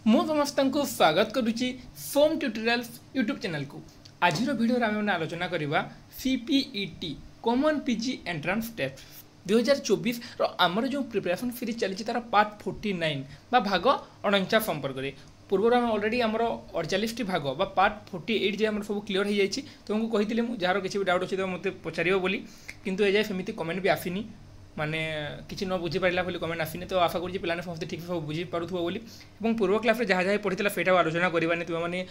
मु समस्त को स्वागत करुच्ची फोम ट्यूटोरियल्स यूट्यूब चैनल को। आज वीडियो आम आलोचना करवा CPET common PG entrance test 2024 आमर जो प्रिपरेशन सीरीज चली तार पार्ट 49 भाग 49 संपर्क में पूर्व आम अलरेडी आमर 48 भाग पार्ट 48 जे आम सब क्लीयर हो जाए। तुमको कही जार किसी भी डाउट अच्छे तो मतलब पचार बोली किंतु एजाए सेमती कमेंट भी आसनी माने किसी न बुझी पारा बोली कमेंट आसनी। तो आशा करुँच पे समस्त ठीक सब बुझी पार्थ्व बोली पूर्व क्लास जहाँ जहाँ पढ़ी से आलोचना करवानी तुम मैंने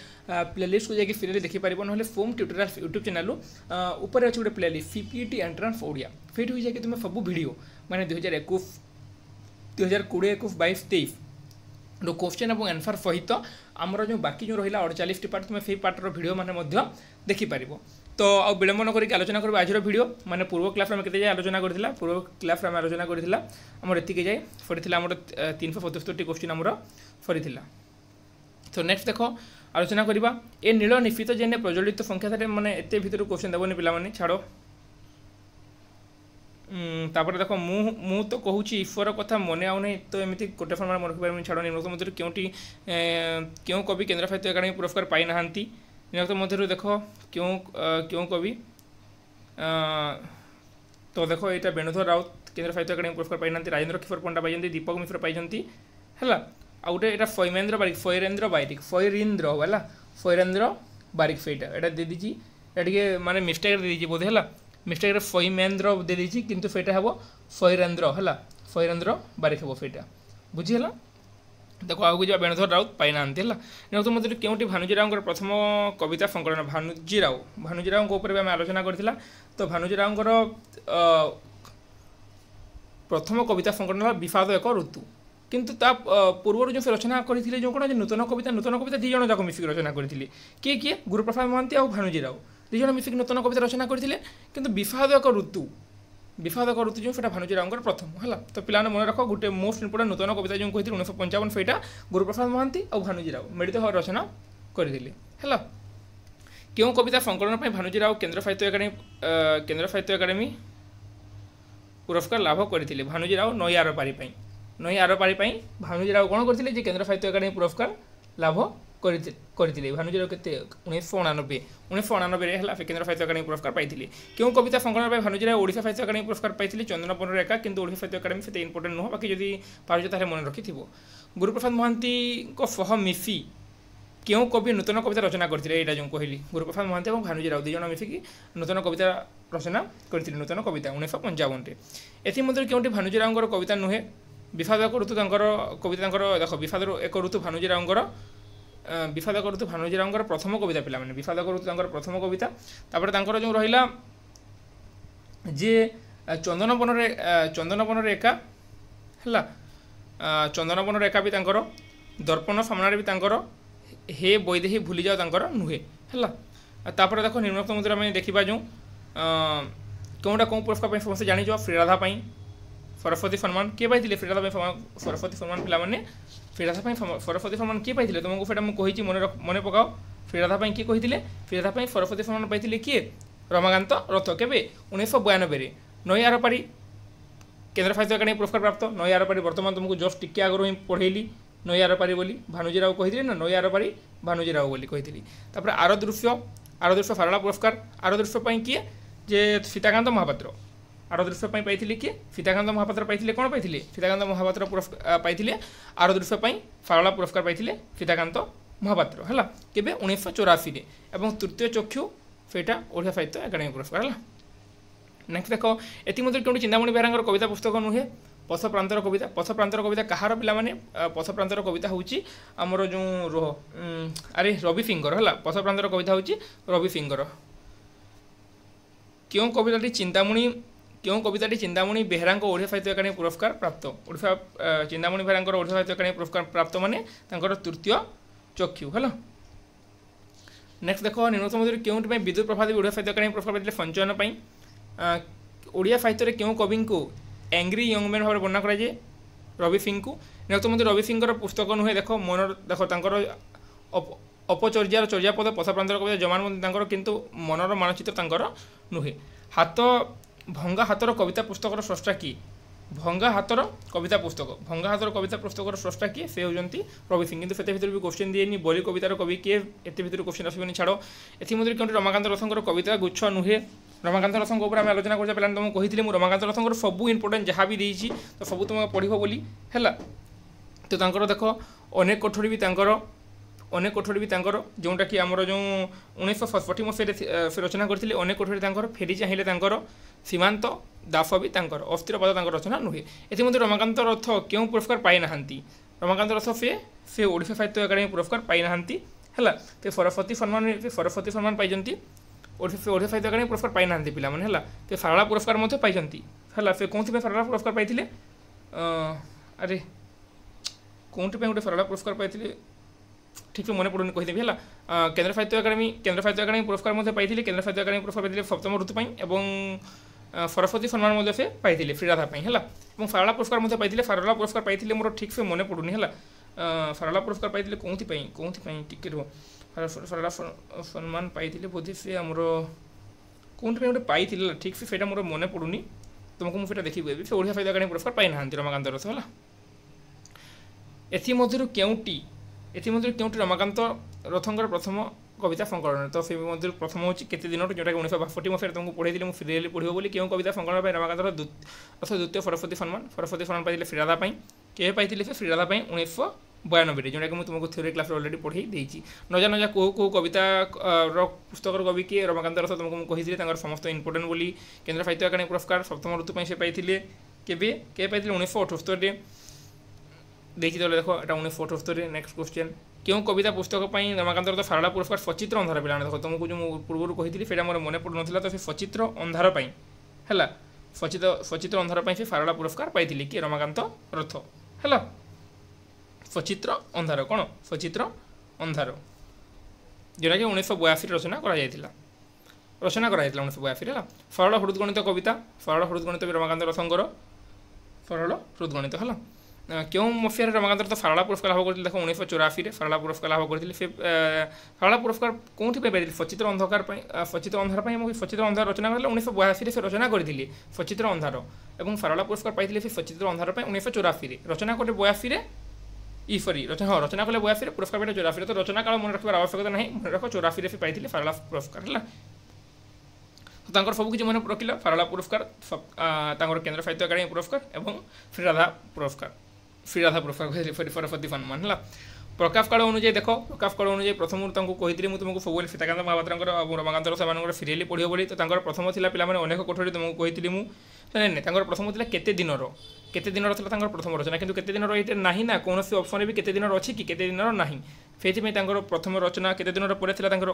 प्लेलिस्ट को जाकि फ्री देखिपार ना फोम ट्यूटोरियल्स यूट्यूब चैनल ऊपर अच्छे गोटे प्लेलिस्ट सीपीईटी एंट्रांस ओडिया फेट हो जाए तुम सब वीडियो माने 2021 2020 21 22 23 क्वेश्चन और आंसर सहित आमर जो बाकी जो रहा 48 पार्ट तुम से पार्टर भिडियो मैंने देखिपार। तो आ विलंबन करके आलोचना करवा आज वीडियो माने पूर्व क्लास में केते आलोचना करथिला पूर्व क्लास में आलोचना करथिला हमर एतिके जाय फरिथिला हमर 377 क्वेश्चन हमर फरिथिला। तो नेक्स्ट देखो आलोचना करवा ए नील निश्चित जेने प्रज्वलित संख्या थारे माने एते भितर क्वेश्चन देबोनी पिला माने छाड़ो। तापर देखो मु तो कहूँ ईश्वर कथा मन आउ नहीं तो एमती गोटे फर्म मन रखिपार छाड़ निम्नलिखित मध्य क्यों कवि केन्द्र साहित्य एकाडेमी पुरस्कार पाई नाहांती निम्नलिखित मध्य देखो क्यों कवि तो देखो यहाँ वेणुधर राउत केन्द्र साहित्य एकाडेमी पुरस्कार पाई नाहांती राजेन्द्र किशोर पंडा पाई दीपक मिश्र पाई है आ गोटे यहाँ फैमेन्द्र बारिक फैरेन्द्र है फैरेन्द्र बारिक से यहाँ दे दीजिए ये माने मिस्टेक दे दीजिए बोधे है मिस्टेक फैमेन्द्र दे दीजिए किंतु सेटा हम फैरेन्द्र है फैरेन्द्र बारिक हम सेटा बुझीगला। देखो आगे जा वेणुधर राउत पाई ना है मध्य क्योंटी भानुजीराव प्रथम कविता संकलन भानुजीराव ऊपर आम आलोचना करथिला। तो भानुजीरावर प्रथम कविता संकलन विषाद एक ऋतु किंतु ता पूर्व जो रचना करते जो कौन नूतन कविता दी जन जाक मिसिक रचना करते किए गुरुप्रसाद महांती और भानुजीराव दी जन मिसिक नूतन कविता रचना करते किंतु विषाद एक ऋतु जो सेटा भानुजीराव प्रथम है। तो पिला मन रख गोटे मोस्ट इंपोर्टेंट नूतन कविता जो कहते 1955 से गुरुप्रसाद महांती और भानुजीराव मिलित भाव रचना करते है। क्यों कविता संकलन भानुजीराव केन्द्र साहित्य एकाडेमी पुरस्कार लाभ करते भानुजीराव नई आरपारी भानुजीराव कौन करते केन्द्र साहित्य एकाडेमी पुरस्कार लाभ करते भानुजीराव के 1989 है केन्द्र साहित्य एकाडेमी पुरस्कार पाई। क्यों कविता संकलन भानुजीराव ओडिशा साहित्य एकाडेमी पुरस्कार पाई चंदनपुर एका किंतु ओडिशा साहित्य एकाडेमी से इंपोर्टेंट नुह बाकी जदि पार्ज मन रखि गुरुप्रसाद महांती सह मिसी क्यों कवि नूतन कविता रचना करते यहाँ जो कहली गुरुप्रसाद महांती और भानुजीराव दी जन मिसिकी नूतन कविता रचना करते नूतन कविता 1955 एथमध्य क्योंटी भानुजीराव कविता नुहे विषाद एक ऋतु कविता देख विषाद एक ऋतु भानुजीराव विषाद एक ऋतु भानुजीराव प्रथम कविता पिला माने विषाद एक ऋतु प्रथम कविता तापर जो रहा जे चंदनवन एका है चंदनवन एका भी दर्पण सामने भी हे बैदेही भूली जाओ नुहे है। तापर देख निम्नलिखित मध्य आम देखा जो कौटा कौन पुरस्कार समस्त जानी श्रीराधा सरस्वती सम्मान किए पाई श्रीराधा सरस्वती सम्मान पिला माने श्रीराधा सरस्वती सम्मान किए पाई तुमको सेटा मुझे मन पकाओ श्रीराधा किए कही श्रीराधा सरस्वती सम्मान पाई किए रमाकांत रथ के 1992 नई आरपारी केन्द्र साहित्य एकाडेमी पुरस्कार प्राप्त नई आरपारी बर्तमान तुमको जस्ट टिके आगर ही पढ़ेली नई आरपारी बोली भानुजीराव कही ना नई आरपारी भानुजीराव बोली कही। तापर आरदृश्य सारला पुरस्कार आरदृश्य किए जे सीताकांत महापात्र आरदृश्य पाई किए सीताकांत महापात्र पाई कौन पाई सीताकांत महापात्र पुरस्कार पाई आरदृश्य सारला पुरस्कार पाई सीताकांत महापात्र है केबे 1984 एवं तृतीय चक्षु सेटा ओडिशा साहित्य एकाडेमी पुरस्कार है। नेक्स्ट देखो एमध्य क्योंकि चिंतामणि बेहेरा कविता पुस्तक नुहे पथ प्रांतर कविता कहार पिला माने पथ प्रांतर कविता हूँ आमर जो अरे रवि सिंगर है पथ प्रांतर कविता हूँ रवि सिंगर। क्यों कविताटी चिंतामणि बेहेरा ओडिशा साहित्य एकाडेमी पुरस्कार प्राप्त ओडिशा चिंतामणि बेहेरा ओडिशा साहित्य एकाडेमी पुरस्कार प्राप्त माने तृतीय चक्षु है। नेक्स्ट देखो निम्नलिखित मध्य क्यों विद्युत प्रभादेवी ओडिशा साहित्य एकाडेमी पुरस्कार पाई संचयन ओडिया साहित्य क्यों कवि को एंग्री यंग मैन भाव वर्णना कराए रवि सिंह को निम्नलिखित मध्य रवि सिंह पुस्तक नुहे देख मन देख अपचर्यार चर्यापद पथ प्रांतर कविता जमानबंदी किंतु मनर मानचित्र नुहे हाथ भंगा हाथर कविता पुस्तक स्रष्टा किए ଭଙ୍ଗା ହାତର କବିତା ପୁସ୍ତକ। ଭଙ୍ଗା ହାତର କବିତା ପୁସ୍ତକର ସ୍ରଷ୍ଟା କିଏ? ସେ ହେଉଛନ୍ତି ରବି ସିଂ। କିନ୍ତୁ ସେତେ ଭିତରେ ବି କ୍ୱେଶ୍ଚିନ୍ ଦିଏନି ବଲି କବିତାର କବି କିଏ, ଏତେ ଭିତରୁ କ୍ୱେଶ୍ଚିନ୍ ଆସିବନି ଛାଡ଼। ଏଥିମଧ୍ୟରୁ କେଉଁଠି ରମାକାନ୍ତ ରଥଙ୍କର କବିତା ଗୁଚ୍ଛ ନୁହେଁ? ରମାକାନ୍ତ ରଥଙ୍କ ଉପରେ ଆମେ ଆଲୋଚନା କରୁଛେ ପିଲାମାନେ, ତୁମକୁ କହିଥିଲି ମୁଁ ରମାକାନ୍ତ ରଥଙ୍କର ସବୁ ଇମ୍ପୋର୍ଟାଣ୍ଟ ଯାହା ବି ଦେଇଛି ତ ସବୁ ତୁମେ ପଢ଼ିବ ବୋଲି ହେଲା। ତ ତାଙ୍କର ଦେଖ ଅନେକ କୋଠରୀ ବି ତାଙ୍କର ଯେଉଁଟାକି ଆମର ଯେଉଁ 1960 ମସିହାରେ ସେ ରଚନା କରିଥିଲେ। ଅନେକ କୋଠରୀ ତାଙ୍କର, ଫେରି ଚାହିଁଲେ ତାଙ୍କର, ସୀମାନ୍ତ ଦାସ ବି ତାଙ୍କର, ଅସ୍ଥିର ପାଦ ତାଙ୍କର ରଚନା ନୁହେଁ। ଏଥିମଧ୍ୟରୁ ରମାକାନ୍ତ ରଥ କେଉଁ ପୁରସ୍କାର ପାଇନାହାନ୍ତି? ରମାକାନ୍ତ ରଥ ସେ ଓଡ଼ିଶା ସାହିତ୍ୟ ଏକାଡେମୀ ପୁରସ୍କାର ପାଇନାହାନ୍ତି ହେଲା। ସେ ସରସ୍ୱତୀ ସମ୍ମାନ ପାଇଛନ୍ତି। ଓଡ଼ିଶା ସାହିତ୍ୟ ଏକାଡେମୀ ପୁରସ୍କାର ପାଇନାହାନ୍ତି ପିଲାମାନେ ହେଲା। ସେ ସାରଳା ପୁରସ୍କାର ମଧ୍ୟ ପାଇଛନ୍ତି ହେଲା। ସେ କେଉଁଥିପାଇଁ ସାରଳା ପୁରସ୍କାର ପାଇଥିଲେ? ଆରେ କେଉଁଥିପାଇଁ ଗୋଟେ ସାରଳା ପୁରସ୍କାର ପାଇଥିଲେ ଠିକ୍ ମନେ ପଡ଼ୁନି, କହିଦେବି ହେଲା। କେନ୍ଦ୍ର ସାହିତ୍ୟ ଏକାଡେମୀ ପୁରସ୍କାର ମଧ୍ୟ ପାଇଥିଲେ। କେନ୍ଦ୍ର ସାହିତ୍ୟ ଏକାଡେମୀ ପୁରସ୍କାର ପାଇଥିଲେ ସପ୍ତମ ଋତୁ ପାଇଁ, ଏବଂ ସରସ୍ୱତୀ ସମ୍ମାନ ମଧ୍ୟ ସେ ପାଇଥିଲେ ଶ୍ରୀରାଧା ପାଇଁ ହେଲା। ଏବଂ ସାରଳା ପୁରସ୍କାର ମଧ୍ୟ ପାଇଥିଲେ। ସାରଳା ପୁରସ୍କାର ପାଇଥିଲେ ମୋର ଠିକ୍ ସେ ମନେ ପଡ଼ୁନି ହେଲା। ସାରଳା ପୁରସ୍କାର ପାଇଥିଲେ କେଉଁଥିପାଇଁ ଟିକେ ରୁହ। ସାରଳା ସମ୍ମାନ ପାଇଥିଲେ ବୋଧେ ସେ ଆମର କେଉଁଥିପାଇଁ ଗୋଟେ ପାଇଥିଲେ ହେଲା, ଠିକ୍ ସେ ସେଇଟା ମୋର ମନେ ପଡ଼ୁନି, ତୁମକୁ ମୁଁ ସେଇଟା ଦେଖିକି କହିବି। ସେ ଓଡ଼ିଶା ସାହିତ୍ୟ ଏକାଡେମୀ ପୁରସ୍କାର ପାଇନାହାନ୍ତି ରମାକାନ୍ତ ରଥ ହେଲା। ଏଥିମଧ୍ୟରୁ କେଉଁଟି ରମାକାନ୍ତ ରଥଙ୍କର ପ୍ରଥମ କବିତା ସଂକଳନ? ତ ସେ ମଧ୍ୟରୁ ପ୍ରଥମ ହେଉଛି କେତେ ଦିନରୁ, ଯେଉଁଟାକି 1962 ମସିହାରେ ତୁମକୁ ପଢ଼େଇଥିଲି ମୁଁ ସିରିଏଲି ପଢ଼ିବ ବୋଲି। କେଉଁ କବିତା ସଂକଳନ ପାଇଁ ରମାକାନ୍ତ ରଥ ଦ୍ୱିତୀୟ ସରସ୍ୱତୀ ସମ୍ମାନ ପାଇଥିଲେ ଶ୍ରୀରାଧା ପାଇଁ। କେବେ ପାଇଥିଲେ ସେ? ଶ୍ରୀରାଧା ପାଇଁ 1992, ଯେଉଁଟାକି ମୁଁ ତୁମକୁ ଥିଓରି କ୍ଲାସ୍ରେ ଅଲରେଡ଼ି ପଢ଼େଇ ଦେଇଛି। ନଜା କେଉଁ କବିତାର ପୁସ୍ତକର କବି କିଏ? ରମାକାନ୍ତ ରଥ ତୁମକୁ ମୁଁ କହିଥିଲି ତାଙ୍କର ସମସ୍ତ ଇମ୍ପୋର୍ଟାଣ୍ଟ ବୋଲି। କେନ୍ଦ୍ର ସାହିତ୍ୟ ଏକାଡେମୀ ପୁରସ୍କାର ସପ୍ତମ ଋତୁ ପାଇଁ ସେ ପାଇଥିଲେ। କେବେ ପାଇଥିଲେ? 1978 ଦେଇଛି ତାହେଲେ ଦେଖ, ଏଇଟା 1978। ନେକ୍ସଟ କ୍ୱେଶ୍ଚନ୍, କେଉଁ କବିତା ପୁସ୍ତକ ପାଇଁ ରମାକାନ୍ତ ରଥ ସାରଳା ପୁରସ୍କାର? ସଚିତ୍ର ଅନ୍ଧାର ପିଲାମାନେ ଦେଖ, ତୁମକୁ ଯେଉଁ ମୁଁ ପୂର୍ବରୁ କହିଥିଲି ସେଇଟା ମୋର ମନେ ପଡ଼ୁନଥିଲା। ତ ସେ ସଚିତ୍ର ଅନ୍ଧାର ପାଇଁ ହେଲା, ସଚିତ୍ର ଅନ୍ଧାର ପାଇଁ ସେ ସାରଳା ପୁରସ୍କାର ପାଇଥିଲେ କିଏ? ରମାକାନ୍ତ ରଥ ହେଲା। ସଚିତ୍ର ଅନ୍ଧାର କ'ଣ? ସଚିତ୍ର ଅନ୍ଧାର, ଯେଉଁଟାକି 1982 ରଚନା କରାଯାଇଥିଲା 1982 ହେଲା। ସରଳ ହୃଦଗଣିତ କବିତା, ସରଳ ହୃଦଗଣିତ ବି ରମାକାନ୍ତ ରଥଙ୍କର ସରଳ ହୃଦଗଣିତ ହେଲା। କେଉଁ ମସିହାରେ ରମାକାନ୍ତ ରଥ ସାରଳା ପୁରସ୍କାର ଲାଭ କରିଥିଲେ? ଦେଖ 1984 ସାରଳା ପୁରସ୍କାର ଲାଭ କରିଥିଲେ। ସେ ସାରଳା ପୁରସ୍କାର କେଉଁଥିପାଇଁ ପାଇଥିଲେ? ସଚିତ୍ର ଅନ୍ଧାର ପାଇଁ ଏବଂ ସଚିତ୍ର ଅନ୍ଧାର ରଚନା କରିଥିଲେ 1982 ସେ ରଚନା କରିଥିଲେ ସଚିତ୍ର ଅନ୍ଧାର, ଏବଂ ସାରଳା ପୁରସ୍କାର ପାଇଥିଲେ ସେ ସଚିତ୍ର ଅନ୍ଧାର ପାଇଁ 1984। ରଚନା କଲେ 82ରେ, ରଚନା କଲେ 82ରେ, ପୁରସ୍କାର ପାଇଲେ 84। ତ ରଚନା କାଳ ମନେ ରଖିବାର ଆବଶ୍ୟକତା ନାହିଁ, ମନେ ରଖ 84ରେ ସେ ପାଇଥିଲେ ସାରଳା ପୁରସ୍କାର ହେଲା। ତାଙ୍କର ସବୁକିଛି ମନେ ରଖିଲା। ସାରଳା ପୁରସ୍କାର, ତାଙ୍କର କେନ୍ଦ୍ର ସାହିତ୍ୟ ଏକାଡେମୀ ପୁରସ୍କାର ଏବଂ ଶ୍ରୀରାଧା ପୁରସ୍କାର ସରସ୍ୱତୀ ସମ୍ମାନ ହେଲା। ପ୍ରକାଶ କାଳ ଅନୁଯାୟୀ ଦେଖ, ପ୍ରକାଶ କାଳ ଅନୁଯାୟୀ ପ୍ରଥମରୁ ତାଙ୍କୁ କହିଥିଲି ମୁଁ ତୁମକୁ ସବୁବେଳେ ସୀତାକାନ୍ତ ମହାପାତ୍ରଙ୍କର ଆଉ ରମାକାନ୍ତ ସେମାନଙ୍କର ସିରିଏଲି ପଢ଼ିବ ବୋଲି। ତ ତାଙ୍କର ପ୍ରଥମ ଥିଲା ପିଲାମାନେ ଅନେକ କୋଠରୀ, ତୁମକୁ କହିଥିଲି ମୁଁ ନାଇଁ, ତାଙ୍କର ପ୍ରଥମ ଥିଲା କେତେ ଦିନର ଥିଲା ତାଙ୍କର ପ୍ରଥମ ରଚନା। କିନ୍ତୁ କେତେ ଦିନର ଏଇଟା ନାହିଁ ନା, କୌଣସି ଅପସନ୍ରେ ବି କେତେ ଦିନର ଅଛି କି? କେତେ ଦିନର ନାହିଁ। ସେଇଥିପାଇଁ ତାଙ୍କର ପ୍ରଥମ ରଚନା କେତେ ଦିନର ପରେ ଥିଲା ତାଙ୍କର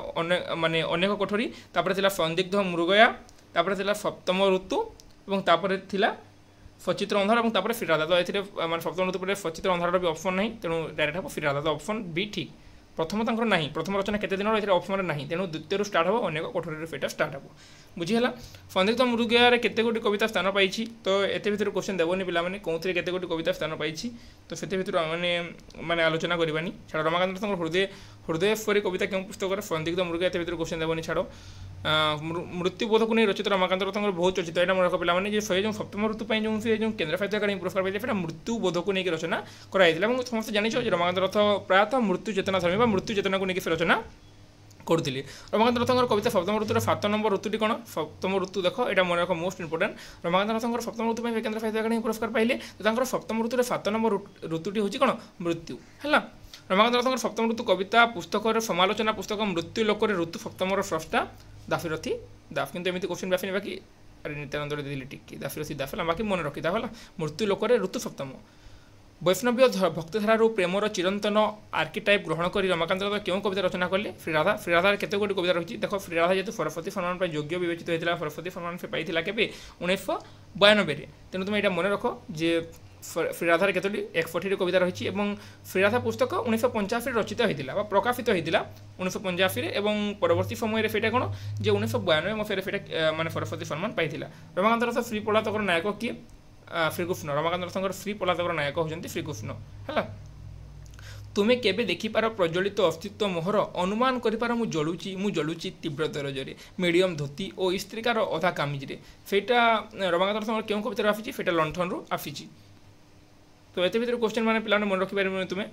ଅନେକ କୋଠରୀ, ତାପରେ ଥିଲା ସନ୍ଦିଗ୍ଧ ମୃଗୟା, ତାପରେ ଥିଲା ସପ୍ତମ ଋତୁ, ଏବଂ ତାପରେ ଥିଲା ସଚିତ୍ର ଅନ୍ଧାର, ଏବଂ ତାପରେ ଶ୍ରୀରାଧା। ତ ଏଥିରେ ମାନେ ସପ୍ତମ ଋତୁ ପରେ ସଚିତ୍ର ଅନ୍ଧାରର ବି ଅପସନ୍ ନାହିଁ, ତେଣୁ ଡାଇରେକ୍ଟ ହେବ ଶ୍ରୀରାଧା। ତ ଅପସନ୍ ବି ଠିକ୍। ପ୍ରଥମ ତାଙ୍କର ନାହିଁ, ପ୍ରଥମ ରଚନା କେତେ ଦିନର ଏଥିରେ ଅପସନ୍ରେ ନାହିଁ, ତେଣୁ ଦ୍ୱିତୀୟରୁ ଷ୍ଟାର୍ଟ ହେବ, ଅନେକ କୋଠରୀରୁ ସେଇଟା ଷ୍ଟାର୍ଟ ହେବ। ବୁଝିହେଲା। ସନ୍ଦିଗ୍ଧ ମୃଗୟାରେ କେତେ ଗୋଟି କବିତା ସ୍ଥାନ ପାଇଛି? ତ ଏତେ ଭିତରୁ କ୍ୱେଶ୍ଚନ୍ ଦେବନି ପିଲାମାନେ, କେଉଁଥିରେ କେତେ ଗୋଟି କବିତା ସ୍ଥାନ ପାଇଛି, ତ ସେଥି ଭିତରୁ ମାନେ ଆଲୋଚନା କରିବାନି। ଛାଡ଼, ରମାକାନ୍ତ ରଥଙ୍କର ହୃଦୟେଶ୍ୱରୀ କବିତା କେଉଁ ପୁସ୍ତକରେ? ସନ୍ଦିଗ୍ଧ ମୃଗୟା, ଏତେ ଭିତରୁ କ୍ୱେଶ୍ଚନ୍ ଦେବନି, ଛାଡ଼। ମୃତ୍ୟୁବୋଧକୁ ନେଇ ରଚିତ ରମାକାନ୍ତ ରଥଙ୍କର ବହୁତ ଚର୍ଚ୍ଚିତ, ଏଇଟା ମନେ ରଖ ପିଲାମାନେ, ଯେ ସେ ଯେଉଁ ସପ୍ତମ ଋତୁ ପାଇଁ ଯେଉଁ କେନ୍ଦ୍ର ସାହିତ୍ୟ ଏକାଡେମୀ ପୁରସ୍କାର ପାଇଥିଲେ ସେଇଟା ମୃତ୍ୟୁବୋଧକୁ ନେଇକି ରଚନା କରାଯାଇଥିଲା। ଏବଂ ସମସ୍ତେ ଜାଣିଛ ଯେ ରମାକାନ୍ତ ରଥ ପ୍ରାୟତଃ ମୃତ୍ୟୁ ଚେତନା ଧର୍ମୀ ବା ମୃତ୍ୟୁ ଚେତନାକୁ ନେଇକି ସେ ରଚନା କରୁଥିଲେ। ରମାକାନ୍ତ ରଥଙ୍କର କବିତା ସପ୍ତମ ଋତୁର 7 ନମ୍ବର ଋତୁଟି କ'ଣ? ସପ୍ତମ ଋତୁ ଦେଖ, ଏଇଟା ମନେ ରଖ, ମୋଷ୍ଟ ଇମ୍ପୋର୍ଟାଣ୍ଟ। ରମାକାନ୍ତ ରଥଙ୍କର ସପ୍ତମ ଋତୁ ପାଇଁ କେନ୍ଦ୍ର ସାହିତ୍ୟ ଏକାଡେମୀ ପୁରସ୍କାର ପାଇଲେ। ତ ତାଙ୍କର ସପ୍ତମ ଋତୁରେ 7 ନମ୍ବର ଋତୁଟି ହେଉଛି କ'ଣ? ମୃତ୍ୟୁ ହେଲା। ରମାକାନ୍ତ ରଥଙ୍କର ସପ୍ତମ ଋତୁ କବିତା ପୁସ୍ତକର ସମାଲୋଚନା ପୁସ୍ତକ ମୃତ୍ୟୁ ଲୋକରେ ଋତୁ ସପ୍ତମର ସ୍ରଷ୍ଟା ଦାଶରଥୀ ଦାସ। କିନ୍ତୁ ଏମିତି କ୍ୱେଶ୍ଚନ୍ ବି ଆସିନି, ବାକି ଆରେ ନିତ୍ୟାନନ୍ଦରେ ଦେଇଥିଲି ଟିକେ ଦାଶରଥୀ ଦାସ ହେଲା, ବାକି ମନେ ରଖିଥା ହେଲା। ମୃତ୍ୟୁ ଲୋକରେ ଋତୁ ସପ୍ତମ। ବୈଷ୍ଣବୀୟ ଭକ୍ତିଧାରାରୁ ପ୍ରେମର ଚିରନ୍ତନ ଆର୍କିଟାଇପ୍ ଗ୍ରହଣ କରି ରମାକାନ୍ତ ରଥ କେଉଁ କବିତା ରଚନା କଲେ? ଶ୍ରୀରାଧାରେ କେତେ ଗୋଟି କବିତା ରହିଛି? ଦେଖ, ଶ୍ରୀରାଧା ଯେହେତୁ ସରସ୍ୱତୀ ସମ୍ମାନ ପାଇଁ ଯୋଗ୍ୟ ବିବେଚିତ ହୋଇଥିଲା, ସରସ୍ୱତୀ ସମ୍ମାନ ସେ ପାଇଥିଲା କେବେ? 1992ରେ। ତେଣୁ ତୁମେ ଏଇଟା ମନେ ରଖ ଯେ ଶ୍ରୀରାଧାରେ କେତୋଟି 61ଟି କବିତା ରହିଛି, ଏବଂ ଶ୍ରୀରାଧା ପୁସ୍ତକ 1985ରେ ରଚିତ ହୋଇଥିଲା ବା ପ୍ରକାଶିତ ହୋଇଥିଲା 1985ରେ, ଏବଂ ପରବର୍ତ୍ତୀ ସମୟରେ ସେଇଟା କ'ଣ ଯେ 1992 ମସିହାରେ ସେଇଟା ମାନେ ସରସ୍ୱତୀ ସମ୍ମାନ ପାଇଥିଲା। ରମାକାନ୍ତ ରଥ ଶ୍ରୀ ପଳାତକର ନାୟକ କିଏ? ଶ୍ରୀକୃଷ୍ଣ। ରମାକାନ୍ତ ରଥଙ୍କର ଶ୍ରୀ ପଳାତକର ନାୟକ ହେଉଛନ୍ତି ଶ୍ରୀକୃଷ୍ଣ ହେଲା। ତୁମେ କେବେ ଦେଖିପାର ପ୍ରଜ୍ୱଳିତ ଅସ୍ତିତ୍ୱ ମୋହର, ଅନୁମାନ କରିପାର ମୁଁ ଜଳୁଛି ତୀବ୍ର ତେରଜରେ, ମିଡ଼ିୟମ୍ ଧୋତି ଓ ଇସ୍ତ୍ରିକାର ଅଧା କାମିଜରେ। ସେଇଟା ରମାକାନ୍ତ ରଥଙ୍କର କେଉଁ କବିତାରୁ ଆସିଛି? ସେଇଟା ଲଣ୍ଠନରୁ ଆସିଛି। ତ ଏତେ ଭିତରେ କ୍ୱେଶ୍ଚନ୍ ମାନେ ପିଲାମାନେ ମନେ ରଖିପାରିବନି ତୁମେ,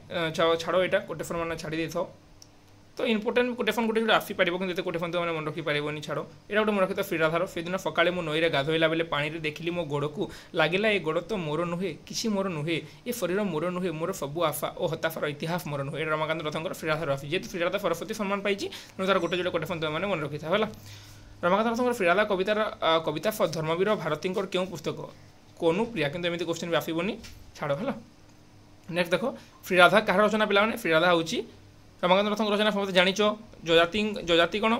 ଛାଡ଼ ଏଇଟା କୋଟେସନ୍ ମାନେ ଛାଡ଼ି ଦେଇଥାଅ। ତ ଇମ୍ପୋର୍ଟାଣ୍ଟ କୋଟେସନ୍ ଗୋଟେ ଗୋଟେ ଆସିପାରିବ, କିନ୍ତୁ ଏତେ କୋଟେସନ୍ ତୁମେ ମନେ ରଖିପାରିବନି, ଛାଡ଼। ଏଇଟା ଗୋଟେ ମନେ ରଖିଥାଅ ଶ୍ରୀରାଧାର। ସେଦିନ ସକାଳେ ମୁଁ ନଈରେ ଗାଧୋଇଲା ବେଳେ ପାଣିରେ ଦେଖିଲି ମୋ ଗୋଡ଼କୁ, ଲାଗିଲା ଏ ଗୋଡ଼ ତ ମୋର ନୁହେଁ, କିଛି ମୋର ନୁହେଁ, ଏ ଶରୀର ମୋର ନୁହେଁ, ମୋର ସବୁ ଆଶା ଓ ହତାଶାର ଇତିହାସ ମୋର ନୁହେଁ। ଏଇଟା ରମାକାନ୍ତ ରଥଙ୍କର ଶ୍ରୀରାଧାର ଆସିଛି। ଯେହେତୁ ଶ୍ରୀରାଧା ସରସ୍ୱତୀ ସମ୍ମାନ ପାଇଛି, ତେଣୁ ତାର ଗୋଟେ ଯୋଡ଼େ କୋଟେସନ୍ ତୁମେ ମାନେ ମନେ ରଖିଥାଅ ହେଲା। ରମାକାନ୍ତ ରଥଙ୍କର ଶ୍ରୀରାଧା କବିତା ଧର୍ମବୀର ଭାରତୀଙ୍କର କେଉଁ ପୁସ୍ତକ? କନୁପ୍ରିୟା, କିନ୍ତୁ ଏମିତି କ୍ୱେଶ୍ଚନ୍ ବି ଆସିବନି, ଛାଡ଼ ହେଲା। ନେକ୍ସଟ ଦେଖ, ଶ୍ରୀରାଧା କାହାର ରଚନା ପିଲାମାନେ? ଶ୍ରୀରାଧା ହେଉଛି ରମାକାନ୍ତ ରଥଙ୍କ ରଚନା, ସମସ୍ତେ ଜାଣିଛ। ଯଜାତି କ'ଣ?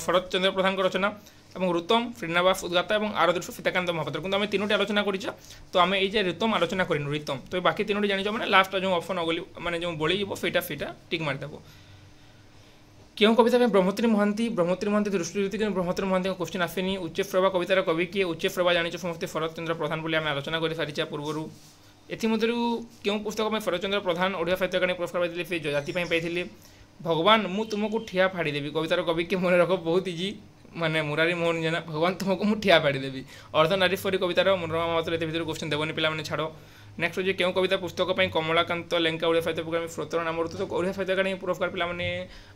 ଶରତ ପ୍ରଧାନଙ୍କ ରଚନା। এবং ঋতম, শ্রীনিবাস উদ্গাতা এবং আরদৃশ্য সীতাকান্ত মহাপাত্র। কিন্তু আমি তিনোটি আলোচনা করেছি, তো আমি এই যে ঋতম আলোচনা করিনি, ঋতম। তো বাকি তিনোটি জানিছ মানে লাস্ট যে অপশন অগলি মানে যে বলিযোগ সেইটা টিক মারিদেব। কেউ কবিতা ব্রহ্মত্রী মহান্তি দৃষ্টিজ্যোতি, কিন্তু ব্রহ্মত্রী মহান্তি কোশ্চিন আসেনি। উচ্চপ্রভা কবিতার কবি কিয়ে? উচ্চপ্রভা জানিছ সমস্তে শরৎচন্দ্র প্রধান বলে আমি আলোচনা করে সারিছি পূর্বর। এথিমধ্যে কেউ পুস্তক আমি শরৎচন্দ্র প্রধান ওড়িয়া সাহিত্য একাডেমি পুরস্কার পাইলে, সেই যজাতি পাইলে। ভগবান মু তুমকু ঠিয়া ফাড়িদেবি, কবিতার কবি কিয়ে মনে রাখ, বহুত ইজি, মানে মুরারি মোহন জেনা। ভগবান তুমকু মু ঠিয়া ফাড়িদেবি, অর্ধনারীশ্বরী কবিতার মনোরমা মহাপাত্র। এতে ভিতরে কোশ্চিন দেবনি পিলামানে, ছাড়। নেক্সট হচ্ছে কেউ কবিতা পুস্তক পাই কমলাকান্ত লেঙ্কা ওড়িয়া সাহিত্য প্রোগ্রাম স্রোতর নামর। তো ওড়িয়া সাহিত্য একাডেমি পুরস্কার পিলামানে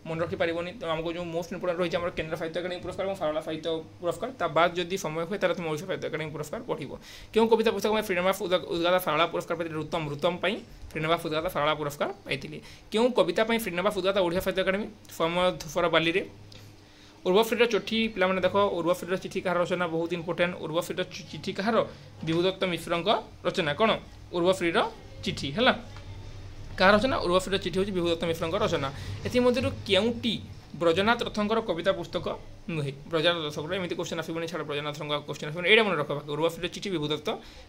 মনে রখিপারিবনি। তো আমাকে যে মোস্ট ইম্পর্টান্ট রয়েছে আমার কেন্দ্র সাহিত্য একাডেমি পুরস্কার এবং সারলা সাহিত্য পুরস্কার। তা বাদ যদি সময় হয় তাহলে তুমি ওড়িশা সাহিত্য একাডেমি পুরস্কার পড়ব। কেউ কবিতা পুস্তক পাই শ্রীনিবাস উদ্গাতা সারলা পুরস্কার পাইলে? ঋতম পাই শ্রীনিবাস উদ্গাতা সারলা পুরস্কার পাইলে। কেউ কবিতা পাই শ্রীনিবাস উদ্গাতা ওড়িশা সাহিত্য একাডেমি? সময় ধূসর বালিরে। উর্বশীর চিঠি পিলামানে দেখ, উর্বশীর চিঠি কাহার রচনা? বহুত ইম্পর্টান্ট। উর্বশীর চিঠি কাহার? বিভূদত্ত মিশ্রଙ୍କ রচনা। কোণ? উর্বশীর চিঠি হেলা। কাহার রচনা? উর্বশীর চিঠি হচ্ছে বিভূদত্ত মিশ্রଙ୍କ রচনা। এথিমধ্যে কেউটি ব্রজনাথ রথঙ্কর কবিতা পুস্তক নুহে? ব্রজনাথ রথঙ্কর এমনি কোশ্চেন আসবনি, ছাড়া ব্রজনাথ রথঙ্ক কোশ্চেন আসবনি, এইটা মনে রাখ। উর্বশীর চিঠি বিভূদত্ত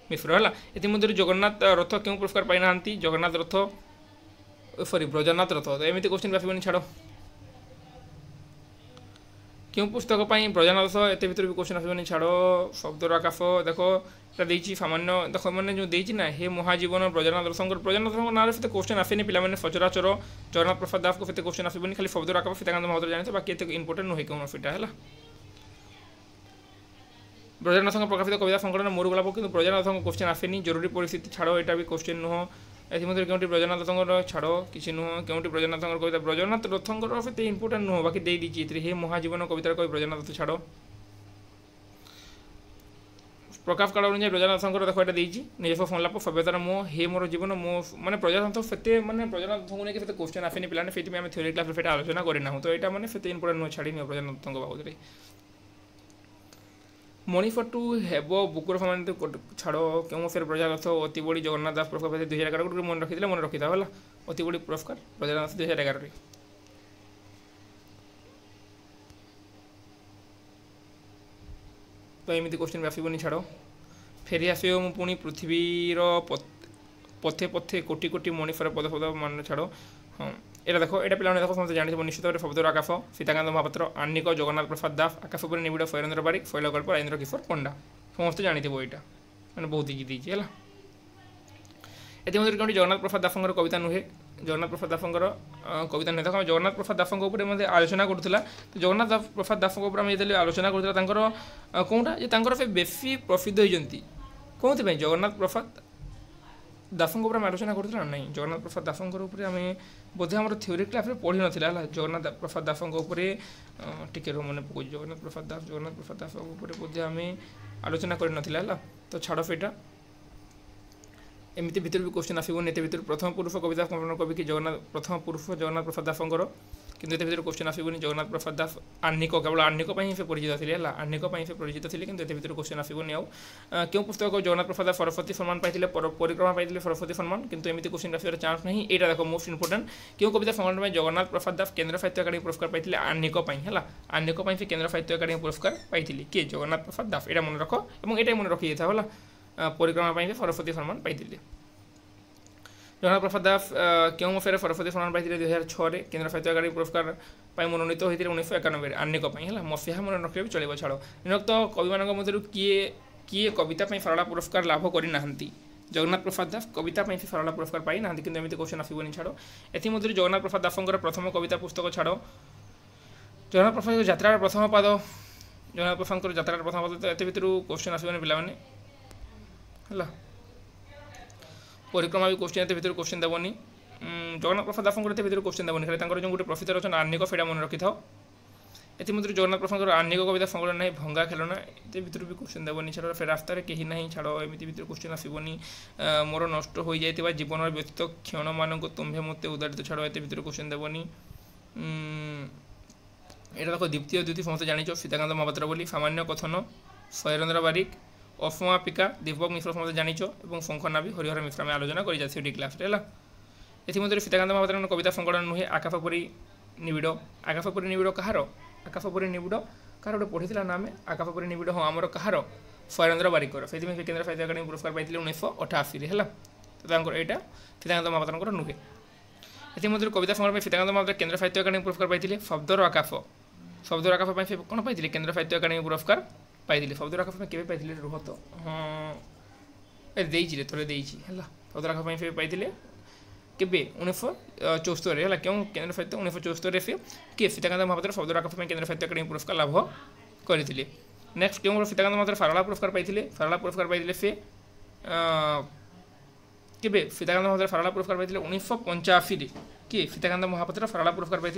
মিশ্র হেলা। এথিমধ্যে জগন্নাথ রথ কেউ পুরস্কার পাই না? জগন্নাথ রথ ব্রজনাথ রথ। তো এমনি কোশ্চেন আসবনি, ছাড়। কেউ পুস্তক পাই ব্রজনাথ রথ? এতে ভিতরে বি কোশ্চেন আসবনি, ছাড়। শব্দর আকাশ দেখো, এটা দিয়েছি সামান্য, দেখো মানে যে দিয়েছি না, হে মহাজীবন ব্রজনাথ রথঙ্কর। ব্রজনাথ রথঙ্কর নাঁরে সেতে কোশ্চেন আসেনি পিলামানে সচরাচর। জগন্নাথ প্রসাদ দাসকে সেতে কোশ্চেন আসবনি, খালি শব্দর আকাশ সীতাকান্ত মহাপাত্র জানিছে, বাকি এতে ইম্পর্টেন্ট নুহে কেউ সেটা হেলা। ব্রজনাথঙ্ক প্রকাশিত কবিতা সংকলন মোর গোলাপ, কিন্তু ব্রজনাথঙ্ক কোশ্চেন আসেনি। জরুরি পরিস্থিতি, ছাড়ো, এটা বি কোশ্চেন নুহ। এথিমধ্যে কেউটি ব্রজনাথ রথঙ্কর? ছাড়ো, কিছু নুহ। কেউটি ব্রজনাথঙ্কর কবিতা? ব্রজনাথ রথঙ্কর সেতে ইম্পর্টেন্ট নুহ, বাকি দিয়ে দিয়েছি এতে। হে মহাজীবন কবিতার কবি ব্রজনাথ রথ, ছাড়ো। প্রকাশ কাল অনুযায়ী ব্রজনাথঙ্কর দেখো এটা দিয়েছি, নিজস্ব সংলাপ সভ্যতার মোহ, হে মোর জীবন মো, মানে ব্রজনাথ সেতে মানে ব্রজনাথঙ্ক নিয়ে সেতে কোশ্চেন আসেনি পিলানে, সেইটি আমি থিওরি ক্লাসে সেটা আলোচনা করি না। তো এটা মানে সেতে ইম্পর্টেন্ট নুহ, ছাড়ি নিও ব্রজনাথঙ্ক বাবদরে। মণিফটু হেব বুকুর সমান, ছাড়ো। কেউ ফের ব্রজনাথ অতি বড়ি জগন্নাথ দাস পুরস্কার পাইছে 2011 গোটে মনে রাখিলে মনে রখিথাও হল। অতি বড়ি পুরস্কার ব্রজনাথ 2011। তো এমিতি কোশ্চেন আসবনি, ছাড়ো। ফেরি আসিব মু পুଣି পৃথিবীর পথে পথে কোটি কোটি মণিফর পদপদ মানে, ছাড়ো। হ্যাঁ, এটা দেখো, এটা পিলাମାନେ দেখো সমস্ত জানিথিব নিশ্চিত ভাবে। শব্দর আকাশ সীতাকান্ত মহাপাত্র, আন্নিক জগন্নাথ প্রসাদ দাস, আকাশ উপরে নিবিড় ফৈরেন্দ্র বারিক, শৈল গল্প রাজেন্দ্র কিশোর পণ্ডা। সমস্ত জানিথিব এইটা, মানে বহুত ইজি দিয়েছি হেলা। এমধ্যে কেউটি জগন্নাথ প্রসাদ দাসঙ্কর কবিতা নুহে? জগন্নাথ প্রসাদ দাসঙ্কর কবিতা নুহে। দেখো আমি জগন্নাথ প্রসাদ দাসঙ্ক উপরে মধ্যে আলোচনা করুলা। তো জগন্নাথ প্রসাদ দাসঙ্ক উপরে আমি যেতে আলোচনা করুলা, তাঙ্কর কোনটা যে তাঙ্কর সে বেশি প্রসিদ্ধ হয়েছেন কোথায়? জগন্নাথ প্রসাদ দাসঙ্ক উপরে আমি আলোচনা করুলা না? জগন্নাথ প্রসাদ দাসঙ্কর উপরে আমি বোধে আমার থিওরি ক্লাসে পড়ি নথিলা হেলা। জগন্নাথ প্রসাদ দাসঙ্ক উপরে টিকে মনে পকাউছি, জগন্নাথ প্রসাদ দাস উপরে বোধে আমি আলোচনা করে নথিলা হেলা। তো ছাড় সেটা, এমনি ভিতরে বি কোশ্চেন আসবনি। এতে ভিতরে প্রথম পুরুষ কবিতা সম্পন্ন কবি কি? প্রথম পুরুষ জগন্নাথ প্রসাদ দাসঙ্কর, কিন্তু এতে ভিতরে কোশ্চেন আসবনি। জগন্নাথ প্রসাদ দাস আন্নিক, কেবল আন্নিক সে পরিচিত ଥିଲେ হেলা, আন্নিক সে পরিচিত ଥିଲେ, কিন্তু এতে ভিতরে কোশ্চেন আসবনি। আউ কেউ পুস্তক জগন্নাথ প্রসাদ দাস সরস্বতী সম্মান পাইলে? পরিক্রমা পাইলে সরস্বতী সম্মান, কিন্তু এমনি কোশ্চেন আসবার চান্স নাই। এটা দেখো মোস্ট ইম্পর্টেন্ট। কেউ কবিতা সংকলন পাই জগন্নাথ প্রসাদ দাস কেন্দ্র সাহিত্য একাডেমি পুরস্কার পাইলে? আন্নিক হেলা। আন্নিক সে কেন্দ্র সাহিত্য একাডেমি পুরস্কার পাইলে কে? জগন্নাথ প্রসাদ দাস। এটা মনে রাখ এবং এটাই মনে রখি যেতে হেলা। পরিক্রমা পাইলে সরস্বতী সম্মান পাইলে। জগন্নাথ প্রসাদ দাস কেউ ফের সরস্বতী সম্মান পাইলে 2006 কেন্দ্র সাহিত্য একাডেমি পুরস্কার পাই মনোনীত হয়েছিল 1991 আন্নিক হেলা। মସିହା মনে রখলে বি চলিব, ছাড়। নিরক্ত কবিମାନଙ୍କ মধ্যে কিয়ে কিয়ে কবিতা পাই সারলা পুরস্কার লাভ করে না? जगन्नाथ प्रसाद दास कविता सारला पुरस्कार पाई ना कि क्वेश्चन आसबनी छाड़ एमध्य जगन्नाथ प्रसाद दासंकर प्रथम कविता पुस्तक छाड़ जगन्नाथ प्रसाद यात्रार प्रथम पाद जगन्नाथ प्रसाद यात्रार प्रथम पाद तो ये भितर क्वेश्चन आसबनी पाने है परिक्रमा भी क्वेश्चन ये भितर क्वेश्चन देवनी जगन्नाथ प्रसाद दासंकर ये भितर क्वेश्चन देवनी खाली जो गोटे प्रसिद्ध रचना आर्निक फेटा मन रखी था एमध्य जगन्नाथ प्रसाद आर्निक कविता संकलन ना भंगा खेलना ये भितर भी क्वेश्चन देवनी छाड़ फिर रास्तार कहीं ना छाड़ एमती भितर क्वेश्चन आसबनी मोर नष्ट हो जाता जीवन व्यतीत क्षण मान तुम्भे मत उदारित छाड़ ये भितर क्वेश्चन देवनी यहाँ देखो द्वितीय द्युति समस्त जानिच सीताकांत महापात्र बोली सामान्य कथन शैलेन्द्र बारिक अफमा पिका दीपक मिश्र समस्त जानिच और शंखनाभी हरिहर मिश्र आम आलोचना कर क्लास एमध्य सीताकांत महापात्र कविता संकलन नुहे आकाशपरी निबिड़ आकाशपरी निबिड़ कहार आकाशपरी निबिड़ कहार गोटे पढ़ी ना आम आकाशपरी निबिड़ हाँ आमर कहार शैलेन्द्र बारिकर से केन्द्र साहित्य अकादेमी पुरस्कार पाई 1988 है तो यहाँ सीताकांत महापात्र नुहे एमध्य कविता संकलन सीताकांत महापात्र केन्द्र साहित्य अकादेमी पुरस्कार पाई शब्दर आकाश शब्दर आकाश कौन पाई केन्द्र साहित्य अकादेमी पुरस्कार पाई शब्दर आकाश के पाई रुह तो हाँ देरी थोड़े देगी है शब्दर आकाश पाई केबे 1974 है क्यों केन्द्र साहित्य 1974 से किए सीताकांत महापात्र शब्दर आकाश केन्द्र साहित्य अकादेमी पुरस्कार लाभ करते नेक्स्ट क्यों सीताकांत महापात्र सारला पुरस्कार पाई सारला पुरस्कार पाई से केबे सीताकांत महापात्र सारला पुरस्कार पाई 1985 किए सीताकांत महापात्र सारला पुरस्कार पाई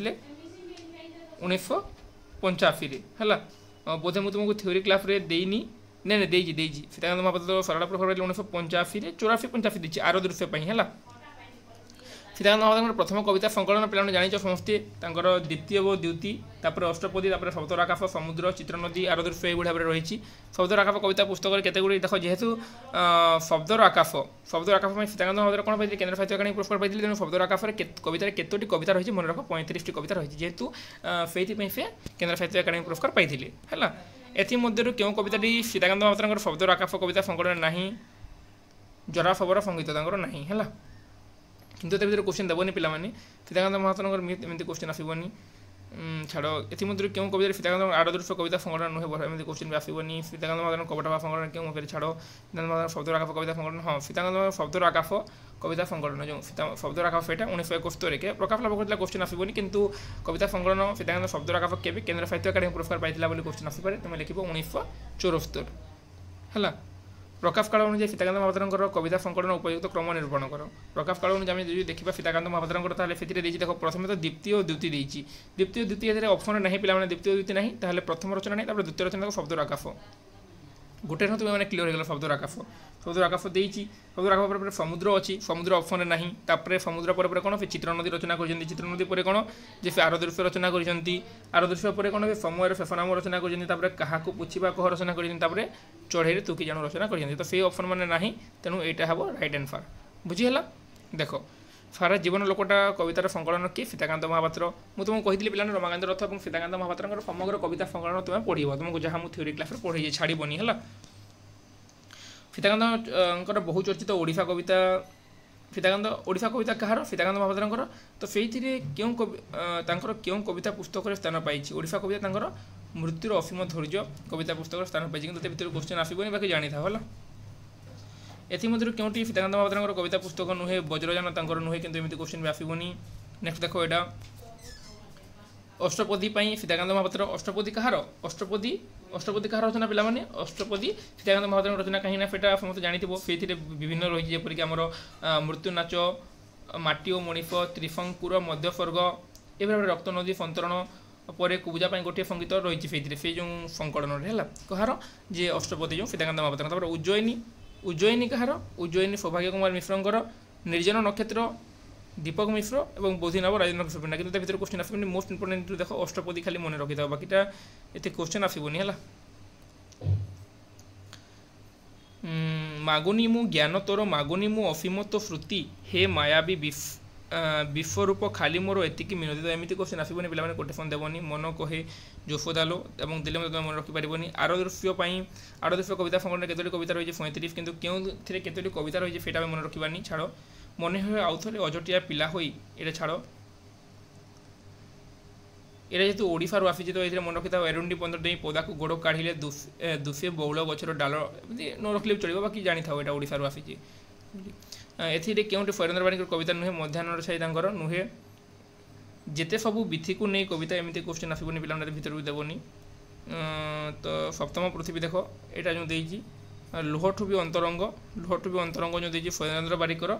1985 है बोधे मुझे तुमको थ्योरी क्लास रे देनी नहीं देजी सीताकांत महापात्र सारला पुरस्कार पाई 1985 84 देती आर दृश्य है सीताकांत महापात्र प्रथम कविता संकलन पे जानिच समस्ते द्वितीय वो द्युति अष्टपदी शब्दर आकाश समुद्र चित्र नदी आर दृश्य ये भाव में रही शब्दर आकाश कविता पुस्तक केत गुड़ी देख जेहेतु शब्दर आकाश सीताकांत महापात्र कौन पाई केन्द्र साहित्य अकादेमी पुरस्कार पाई तेणु शब्दर आकाश कवितार केतोटी कविता रही मन रख 35 कविता रही जेहेतु से केन्द्र साहित्य अकादेमी पुरस्कार पाई है एमध्य क्यों कविताटी सीताकांत महापात्र शब्दर आकाश कविता संकलन ना जरा खबर संगीत ना है किंतु भर क्वेश्चन देवनी पाने सीताकांत महापात्र एमती क्वेश्चन आसबनी छाड़ एमध्य क्यों कविता सीताकांत आदर्श कविता संकलन नुहे एमती क्वेश्चन भी आसबनी सीताकांत महापात्र कपटा संकलन क्यों फिर छाड़ सीताकांत महापात्र शब्दर आकाश कविता संकलन हाँ सीताकांत शब्दर आकाश कविता संकलन जो शब्दर आकाश ये 1971 के प्रकाश लाभ करता क्वेश्चन आसबनी किंतु कविता संकलन सीताकांत शब्दर आकाश के केन्द्र साहित्य अकादेमी पुरस्कार पाई क्वेश्चन आसपे तुम लिख 1974 है प्रकाश काल अनुसार सीताकांत महापात्र कविता संकलन उपयुक्त क्रम निरूपण कर प्रकाश काल अनुसार जो देखा सीताकांत महापात्र से देख प्रथम तो द्वितीय और द्युति देती द्वितीय द्युति ऑप्शन नहीं पे द्वितीय द्युति ना प्रथम रचना नहीं द्वितीय रचना शब्दर आकाश गोटे तुम मैंने क्लीयर हो गला शब्दर आकाश देती शब्दर आकाश पर समुद्र अच्छी समुद्र ऑप्शन ना समुद्र पर कौन चित्र नदी रचना कर चित्र नदी पर कौन जे आर दृश्य रचना कर दृश्य पर कौन समय शेष नाम रचना कर क्या पूछा कह रचना कर चढ़े तुकी जाणु रचना कर तो से ऑप्शन मैंने ना तेणु यहाँ हम राइट आंसर बुझीगला देख सारा जीवन लोकटा कवितार संकलन किए सीताकांत महापात्र मुझे तुमको कही पे रमाकांत रथ और सीताकांत महापात्र समग्र कविता संकलन तुम्हें पढ़व तुमको जहाँ मुझे थ्योरी क्लास पढ़े छाड़बनी है सीताकांत बहुचर्चित ओडिशा कविता सीताकांत ओडिशा कविता कहार सीताकांत महापात्र तो से क्यों कविता पुस्तक स्थान पाई ओडिशा कविता मृत्युर असीम धैर्य कविता पुस्तक स्थान पाई कि भर क्वेश्चन आसबनी बाकी जानी था है एमध्य क्योंटी सीताकांत महापात्र कविता पुस्तक नुहे वज्रयान नुहे कि एमती क्वेश्चन भी आसबनी नेक्स्ट देखो यहाँ अष्टपदी सीताकांत महापात्र अष्टपदी कहार अष्टपदी कहार रचना पे अष्टपदी सीताकांत महापात्र रचना कहीं फेटा समस्त जानी से विभिन्न रही जपरिक आमर मृत्यु नाच माटी और मणिप त्रिशंकुर मध्यस्वर्ग ये भाव रक्त नदी सतरण पर पूजा गोटे संगीत रही से जो संकलन है कहार जे अष्टपदी जो सीताकांत महापात्र उज्जयिनी कहार उज्जयिनी सौभाग्य कुमार मिश्रंकर निर्जन नक्षत्र दीपक मिश्र और बोधिनाभ राजेन्द्र किशोर पंडा कि भर क्वेश्चन आसबनी मोस्ट इंपोर्टेंट देख अष्टपदी खाली मन रखी था बाकीटा ये क्वेश्चन आसबनी है मागुनी मु ज्ञान तोर मागुनी मु असीम तो श्रुति हे मायाबी विश्वरूप खाली मोर एतिकी मिनती तो एमती क्वेश्चन आसबनी पे गोटे फोन देवनी मन कहे जोफोदालो और दिले तुम मन रखिपार आर दृश्य कविता संकलन केतोटी कविता रही 35 किंतु क्यों केतोटी कविता रही है मन रखिबानी छाड़ मन हुए आउ थे अजटिया पिला ये छाड़ ये जेहतु ओडिशार आसी तो ये मन रखी था एरुंडी 15 डेई पदा को गोड़ काढ़िले दुफे बौल गचर डाल न रखिले चलो बाकी जानी था यहाँ ओडिशार आसी एथिरे केउंटी फरेंद्र बारिकर कविता नुहे मध्याह्न छाई तांकर नुहे जेते सबू बिथि को नहीं कविता एमती क्वेश्चन आसबनी पिलाने भितर भी देवनी तो सप्तम पृथ्वी देख यहाँ जो देजी लुहठू भी अंतरंग जो देजी फरेंद्र बारिकर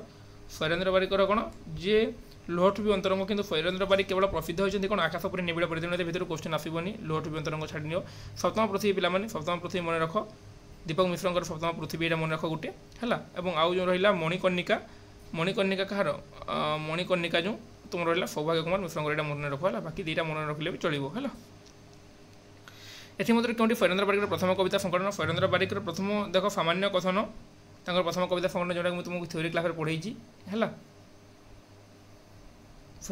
कौन जे लुहठू भी अंतरंग किंतु फरेंद्र बारिक केवल प्रसिद्ध होती कौन आकाश पर निबिड़ परिधन भितर क्वेश्चन आसबनी लुहठू भी अंतरंग छाड़ी नियो सप्तम पृथ्वी पाने सप्तम पृथ्वी मन रख दीपक मिश्र सप्तम पृथ्वी यहाँ मन रख गोटे है और आउ जो रहा मणिकर्णिका कहार मणिकर्णिका जो तुम रहा सौभाग्य कुमार मिश्र यहाँ मन रख बाकी दुईटा मन रखिले भी चलो है एमध्य क्योंकि फरेंद्र बारिकर प्रथम कविता संकलन फरेंद्र बारिकर प्रथम देख सामान्य कथन तक प्रथम कविता संकलन जोटा मुझे तुमको थ्योरी क्लास पढ़ाई है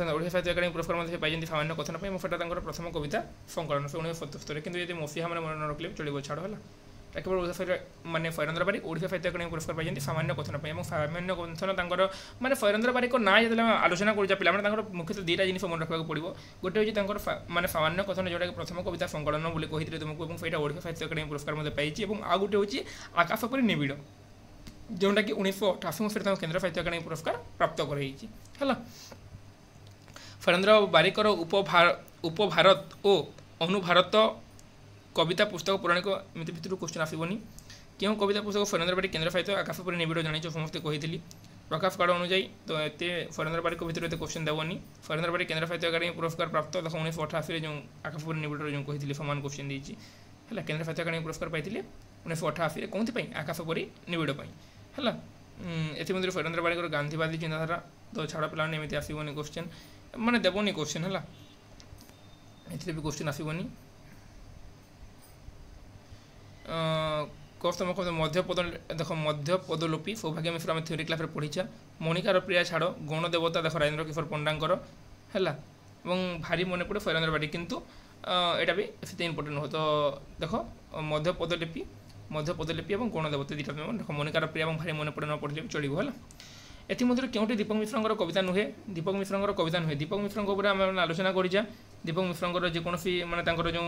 ओडिया साहित्य एकाडेमी पुरस्कार पाई सामान्य कथन पर मुझे प्रथम कविता संकलन से 1977 कि यदि मसीहा मैंने मन न रखिले चलो छाड़ है केवल ओडिया साहित्य माने फरेंद्र बारिक ओडिया साहित्य एकाडेमी पुरस्कार पाई सामान्य कथन पर सामान्य कथन माने फरेंद्र बारिक ना जो आलोचना कर मुख्यतः दुईटा जिन मन रखा पड़ो गोटे हूँ माने सामान्य कथन जोटा प्रथम कविता संकलन बोली कही तुमको और ओडिया साहित्य एकाडेमी पुरस्कार पाई और गोटे हूँ आकाश पर निबिड़ जोटा कि 1988 मसीह केन्द्र साहित्य एकाडेमी पुरस्कार प्राप्त कर फरेंद्र बारिकर उपभारत और अनुभारत कविता पुस्तक पौराणिक एमती भितर क्वेश्चन आसबनी क्यों कविता पुस्तक फरेंद्र बारिक केन्द्र साहित्य आकाश पर निबिड़ जानी समस्ते कही प्रकाश काल अनुजाई तो ये फरेंद्र बारिक भितर एत क्वेश्चन देवनी फरेंद्र बारिक केन्द्र साहित्य एकाडेमी पुरस्कार प्राप्त 1988 जो आकाश पर निबिड़ जो कही सामान क्वेश्चन देती है केन्द्र साहित्य एकाडेमी पुरस्कार पाई 1988 कौन आकाश पर निबिड़ है एमध्य फरेंद्र बारिकर गांधीवादी चिंताधारा तो छाड़ पाने एमती आसबनी क्वेश्चन माने देवनी क्वेश्चन है ये भी क्वेश्चन आसबनी कौस्तम मध्यपद देख मध्यपदलोपी सौभाग्य मिश्र आम थ्योरी क्लास पढ़ीचा मणिकार प्रिया छाड़ गौण देवता देख राजेन्द्र किशोर पंडांकर है भारी मन पड़े फरेंद्र बारिक किंतु यहाँ भी से इम्पोर्टेंट नुह तो देख मध्यपदलिपि और गौण देवता दुटा देख मणिकार प्रिया और भारी मन पड़े न पढ़ले भी चलो है एमध्य क्योंटी दीपक मिश्र कविता नुहे दीपक मिश्र कविता नुहे दीपक मिश्र आम आलोचना करा दीपक मिश्र जेकोसी मानते जो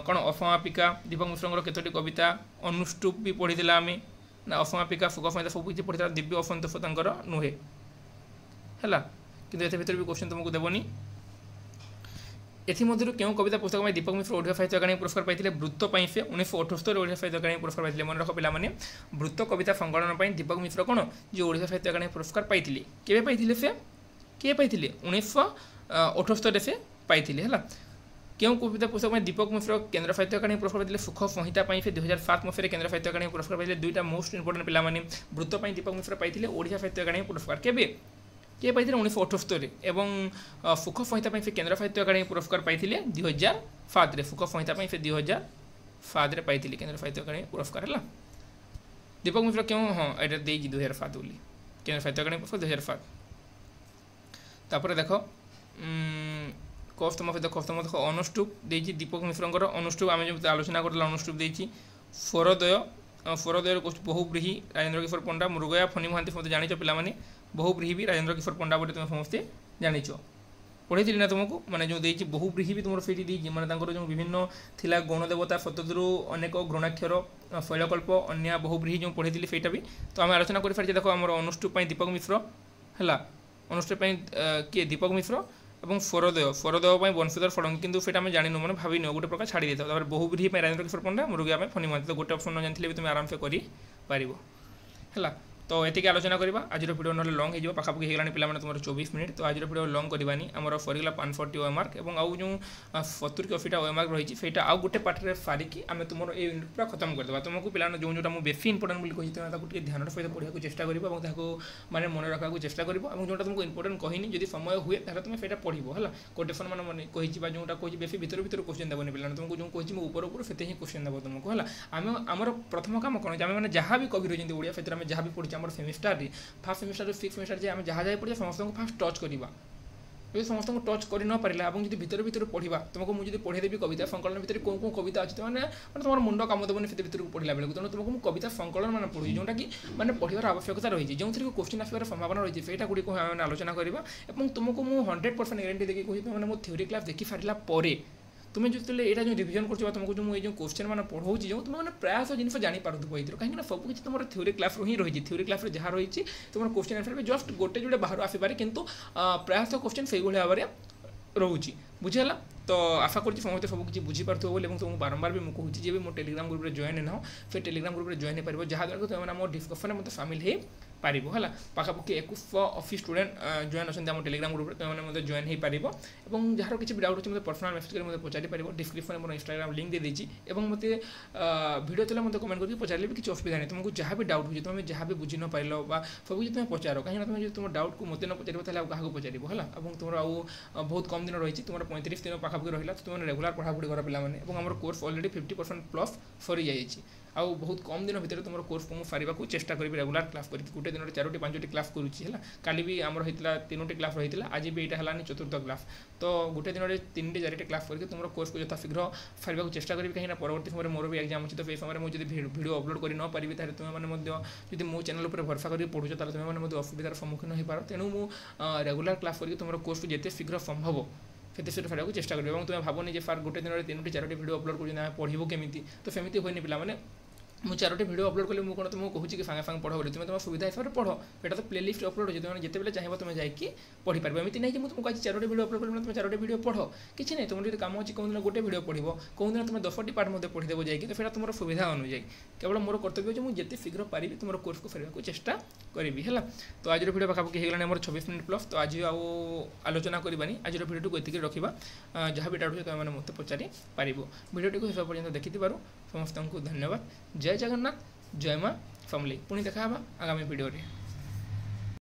कौन असमापिका दीपक मिश्र केतोटी कविता अनुष्टुप भी पढ़ी आम ना असमापिका सुखसंहिता सब किसी पढ़ी दिव्य असंतोष नुहे है कि भर भी क्वेश्चन तुमको देवनी एमध्य क्यों कविता पुस्तक में दीपक मिश्र ओडिया साहित्य एकाडेमी पुरस्कार पाई वृत्त से 1978 ओडिया साहित्य एकाडेमी पुरस्कार पाई मन रख पाने वृत्त कविता संकलन दीपक मिश्र कौन जो ओडिया साहित्य एकाडेमी पुरस्कार पाई केवे पाई से किए पाई 1978 से पाई है क्यों कविता पुस्तक में दीपक मिश्र केन्द्र साहित्य एकाडेमी पुरस्कार पाई सुख संहिता से 2007 मसीह केन्द्र साहित्य एकाडेमी पुरस्कार पाई दुईटा मोस्ट इंपोर्टेंट पाने वृत्त दीपक मिश्र पाई ओडिया साहित्य एकाडेमी पुरस्कार केवे किए पाई 1978 एवं सुख संहिता से केन्द्र साहित्य एकाडेमी पुरस्कार पाई 2007 सुख संहिता से 2007 पाई केन्द्र साहित्य एकाडेमी पुरस्कार है दीपक मिश्र क्यों हाँ ये दे 2007 बोली केन्द्र साहित्य एकाडेमी पुरस्कार 2007 तापर देख कौस्तम देख अनुष्टुप देती दीपक मिश्र अनुष्टुप आम जो आलोचना कर अनुष्टुप देती स्वरदय बहुब्रीही राजेन्द्र किशोर पंडा मृगया फनी महांती मत जान पाने बहुब्रीही भी राजेन्द्र किशोर पंडा बोले तुम समस्ते जानी पढ़ी ना तुमको माने जो देती बहुब्रीही भी तुम से माने जो विभिन्न थिला गौण देवता शतद्रु अनेक घृणाक्षर शैलकल्प अन्य बहुब्रीही जो पढ़ी थी सहीटा भी तो आम आलोचना कर सारी देख आम अनुष्टुप दीपक मिश्र है अनुष्टुप किए दीपक मिश्र और स्वरदय बंशीधर फड़ंगी किंतु से जान मैंने भावी गोटे प्रकार छाड़ी देता बहुब्रीही राजेन्द्र किशोर पंडा मृगया फनी महांती तो गोटे ऑप्शन न जानी भी तुम आराम से कर तो ये आलोचना करवा आज वीडियो ना लंग हो पाखापाखि होगा पिला तुम 24 मिनट तो आज वीडियो लंग करवानी आमर सरगला 140 ओएमआर्क और आउ जो 70 की 80 ओएमआर्क रही है आउ गोटे पार्टे सारिकी आम तुम ये यूनिट पूरा खत्म करदे तुमको पिला जो जोटा मुझे बेसी इंपोर्टेंट बोली कही ध्यान सहित पढ़ा चेष्टा कर मैंने मन रखा चेष्टा कर जोटा तुमको इंपोर्टेंट कहनी जब समय हुए तुम से पढ़ो है कोटेसन मैंने कही जोटा कही बेसी भितर भितर क्वेश्चन देवनी पिला तुमको जो कही ऊपर ऊपर से ही क्वेश्चन देव तुमको है आम प्रथम कम कौन आम मैंने जहाँ भी कवि रही ओडिया साहित्य में जहाँ भी पढ़ी आम सेमिस्टर फास्ट सेमिस्टर 6 सेमिस्टर आम जहाँ जहाँ पढ़ा समस्त को फास्ट टच करवा जो समस्त को टच कर न पारा और जो भितर भितर पढ़ा तुमको मुझे पढ़ेदेवी कविता संकलन भितर कौन कौन कविता अच्छी मैंने तुम मुंड कम देवनी से भितर पढ़ला बेलू तेणु तुमको कविता संकलन मैंने पढ़ी जोटा कि मैंने पढ़ार आवश्यकता रही जो थी क्वेश्चन आसार संभावना रही है गुड़ी आलोचना करवा तुमको मुझे 100% गारंटी देखिए कही मैंने मो थ्योरी क्लास देखी सारा तुम्हें जो यहाँ जो रिविजन कर तुमको जो मुझे क्वेश्चन मान पढ़ाऊँ जो तुम प्रायः जिन जापर ये कहीं सब किसी तुम थ्योरी क्लास ही रही थ्योरी क्लास जहाँ रही तुम क्वेश्चन आंसर जस्ट गोटे जोड़े बाहर आसपे कितु प्रायः क्वेश्चन से भाव में रोचे बुझीगला तो आशा करुँच समस्त सब किसी बुझीपार बोली तुमको बारंबार भी मुझे जी भी मो टेलीग्राम ग्रुप में जॉइन ना फिर टेलीग्राम ग्रुप में जॉइन हो पार जहाँद्वारा तुम मो डिस्कसन में सामिल हो पार है पाखापाखि 21 स्टूडेंट जॉइन अच्छा टेलीग्राम ग्रुप में तुमने जॉइन हो पार और जार किसी भी डाउट अच्छे मतलब पर्सनल मेसेज कर पचारि पार डिस्क्रिप्शन में मोर इंस्टाग्राम लिंक दे देती और मत वीडियो चला मतलब कमेंट करके पचारे भी किसी असुविधा नहीं तुमको जहाँ भी डाउट हो तुम जहाँ भी बुझी न पार सब किसी तुम पचार कहीं तुम जो तुम डाउट को मत न पचार क्या पचार है तुम बहुत कम दिन रही तुम 35 दिन पाखापाखि रहा तो तुमने रेगुलर पढ़ापढ़ी कर पे आम कोर्स अलरेडी 50% प्लस सरी जाइए आउ बहुत कम दिन भितर तुम कोर्स को सारिबा को चेष्टा करी रेगुलर क्लास करके गोटे दिन 4टी 5टी क्लास करुँची है काली भी आमर होता 3टी क्लास रही है आज भी यहाँ है 4th क्लास तो गोटे दिन 3टी 4टी क्लास करके तुम कोर्स को यथाशीघ्र सारिबा को चेष्टा करी कहीं परवर्ती समय मोर भी एग्जाम अच्छी तो ये समय मुझे वीडियो अपलोड कर न पारि तुम्हें मो चैनल पर भरसा कर पढ़ुच तुम्हें असुविधार सम्मुखीन हो पार तेणु मुझे रेगुलर क्लास करके तुम कोर्स को जिते शीघ्र संभव से सारा को चेष्टा करें तुम भावनी फार गोटे दिन 3टी 4टी वीडियो अपलोड कर पढ़ो केमी तो सेमती होनी पे मुझे 4टी वीडियो अपलोड कले मुझे तुमको कहूँ कि सांगे सांगे पढ़ बोली तुम सुविधा हिसाब से पढ़ यहाँ तो प्लेलिस्ट अपलोड हो तुम जिते चाहिए तुम जाकि पढ़ी पार एमती नहीं कि तुमको आज 4टी वीडियो अपलोड कर तुम 4टी वीडियो पढ़ कि नहीं तुम जो काम अच्छी कौन दिन गोटे वीडियो पढ़ो कौन दिन तुम 10टी पार्ट मध्य पढ़ीदेव जाकि तो फिर तुम सुविधा अनुଯାयी केवल मोर कर्तव्य मुझे जिते शीघ्र पारि तुम कोर्स को फेरवा चेष्टा करी है तो आज वीडियो पाखापाखि होगा मोर 26 मिनट प्लस तो आज आलोचना करवानी आज वीडियो को ये रखा जहाँ भी डाउट हो तुम मत पचारि पार वीडियो को शेष पर्यटन देखी समस्त को धन्यवाद जय जगन्नाथ जय माँ फैमिली पुणी देखा आगामी वीडियो रे।